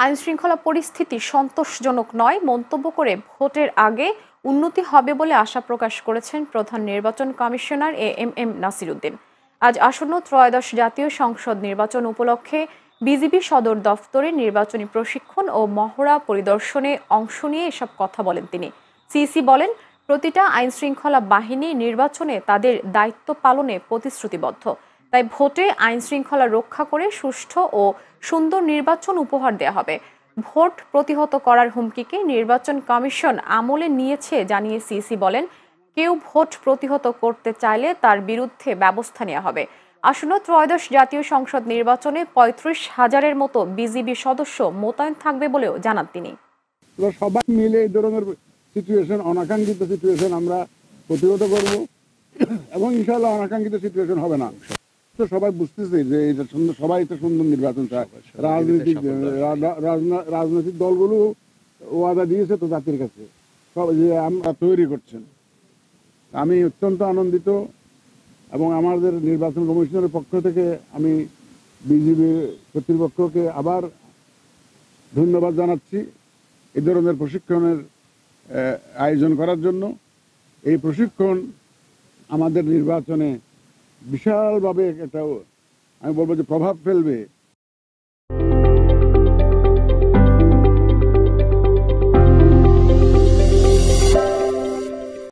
আইনশৃঙ্খলা পরিস্থিতি সন্তোষজনক নয় মন্তব্য করে ভোটের আগে উন্নতি হবে বলে আশা প্রকাশ করেছেন প্রধান নির্বাচন কমিশনার এএমএম নাসির উদ্দিন। আজ আসন্ন ত্রয়োদশ জাতীয় সংসদ নির্বাচন উপলক্ষে বিজিবি সদর দফতরে নির্বাচনী প্রশিক্ষণ ও মহড়া পরিদর্শনে অংশ নিয়ে এসব কথা বলেন তিনি। সিইসি বলেন, প্রতিটা আইনশৃঙ্খলা বাহিনী নির্বাচনে তাদের দায়িত্ব পালনে প্রতিশ্রুতিবদ্ধ। তাই ভোটে আইনশৃঙ্খলা রক্ষা করে সুষ্ঠু ও সুন্দর নির্বাচন উপহার দেয়া হবে। ভোট প্রতিহত করার হুমকিকে নির্বাচন কমিশন আমলে নিয়েছে জানিয়ে সিইসি বলেন, কেউ ভোট প্রতিহত করতে চাইলে তার বিরুদ্ধে ব্যবস্থা নেওয়া হবে। আসন্ন ত্রয়োদশ জাতীয় সংসদ নির্বাচনে ৩৫,০০০-এর মতো বিজিবি সদস্য মোতায়েন থাকবে বলেও জানান তিনি। সবাই মিলে এই ধরনের সিচুয়েশন, অনাকাঙ্ক্ষিত সিচুয়েশন আমরা প্রতিহত করব এবং ইনশাআল্লাহ অনাকাঙ্ক্ষিত সিচুয়েশন হবে না। তো সবাই বুঝতেছে যে এটা সুন্দর, সবাই এটা সুন্দর নির্বাচন চায়। রাজনৈতিক দলগুলো ওয়াদা দিয়েছে তো জাতির কাছে, সব যে আমরা তৈরি করছেন। আমি অত্যন্ত আনন্দিত এবং আমাদের নির্বাচন কমিশনের পক্ষ থেকে আমি বিজিবি কর্তৃপক্ষকে আবার ধন্যবাদ জানাচ্ছি এই ধরনের প্রশিক্ষণের আয়োজন করার জন্য। এই প্রশিক্ষণ আমাদের নির্বাচনে বিশালভাবে একটা, আমি বলবো যে, প্রভাব ফেলবে।